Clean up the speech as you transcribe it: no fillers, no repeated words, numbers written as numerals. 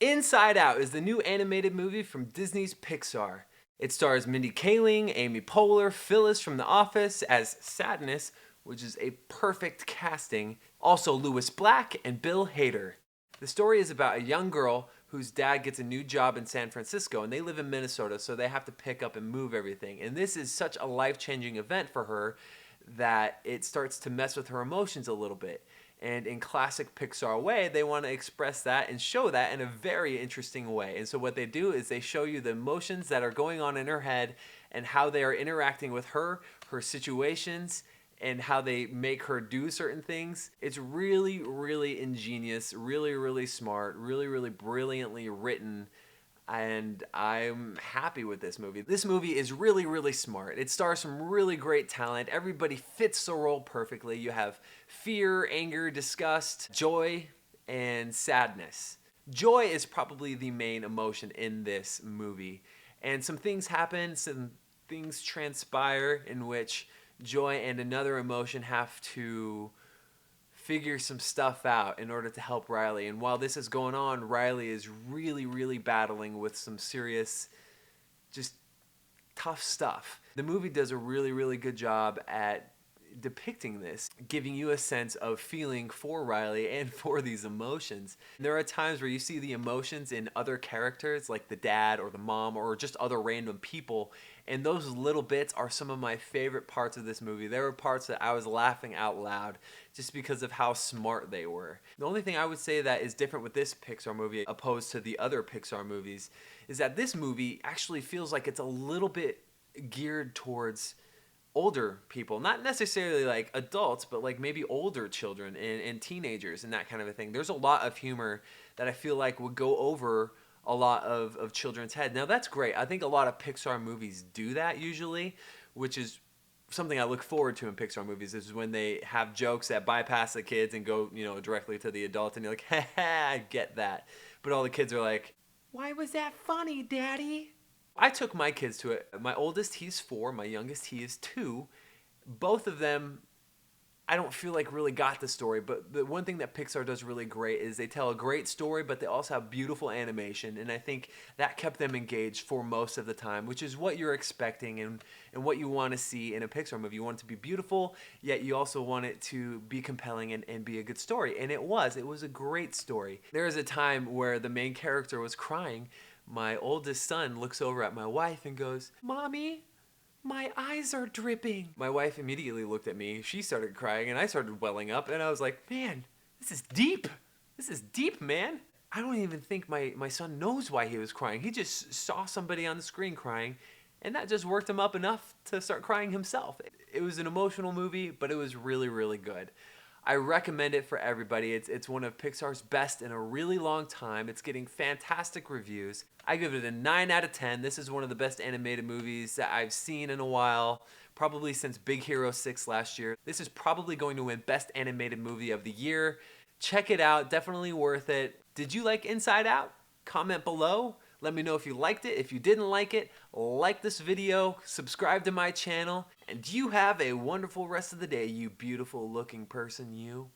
Inside Out is the new animated movie from Disney's Pixar. It stars Mindy, Kaling, Amy Poehler, Phyllis from The Office as Sadness, which is a perfect casting, also Louis Black and Bill Hader. The story is about a young girl whose dad gets a new job in San Francisco, and they live in Minnesota, so they have to pick up and move everything. And this is such a life-changing event for her that it starts to mess with her emotions a little bit. And in classic Pixar way, they want to express that and show that in a very interesting way. And so what they do is they show you the emotions that are going on in her head and how they are interacting with her situations, and how they make her do certain things. It's really, really ingenious, really, really smart, really, really brilliantly written. And I'm happy with this movie. This movie is really, really smart. It stars some really great talent. Everybody fits the role perfectly. You have fear, anger, disgust, joy, and sadness. Joy is probably the main emotion in this movie. And some things happen, some things transpire in which joy and another emotion have to figure some stuff out in order to help Riley. And while this is going on, Riley is really, really battling with some serious, just tough stuff. The movie does a really, really good job at depicting this, giving you a sense of feeling for Riley and for these emotions. There are times where you see the emotions in other characters, like the dad or the mom or just other random people, and those little bits are some of my favorite parts of this movie. There were parts that I was laughing out loud just because of how smart they were. The only thing I would say that is different with this Pixar movie opposed to the other Pixar movies is that this movie actually feels like it's a little bit geared towards older people, not necessarily like adults, but like maybe older children and teenagers and that kind of a thing. There's a lot of humor that I feel like would go over a lot of children's head. Now that's great. I think a lot of Pixar movies do that usually, which is something I look forward to in Pixar movies, is when they have jokes that bypass the kids and go, directly to the adults, and you're like, ha ha, I get that. But all the kids are like, why was that funny, Daddy? I took my kids to it. My oldest, he's 4. My youngest, he is 2. Both of them, I don't feel like really got the story, but the one thing that Pixar does really great is they tell a great story, but they also have beautiful animation, and I think that kept them engaged for most of the time, which is what you're expecting and what you want to see in a Pixar movie. You want it to be beautiful, yet you also want it to be compelling and be a good story, and it was. It was a great story. There was a time where the main character was crying. My oldest son looks over at my wife and goes, "Mommy, my eyes are dripping." My wife immediately looked at me. She started crying and I started welling up, and I was like, man, this is deep. This is deep, man. I don't even think my son knows why he was crying. He just saw somebody on the screen crying, and that just worked him up enough to start crying himself. It was an emotional movie, but it was really, really good. I recommend it for everybody. It's one of Pixar's best in a really long time. It's getting fantastic reviews. I give it a 9 out of 10. This is one of the best animated movies that I've seen in a while, probably since Big Hero 6 last year. This is probably going to win Best Animated Movie of the Year. Check it out. Definitely worth it. Did you like Inside Out? Comment below. Let me know if you liked it. If you didn't like it, like this video, subscribe to my channel, and you have a wonderful rest of the day, you beautiful looking person, you.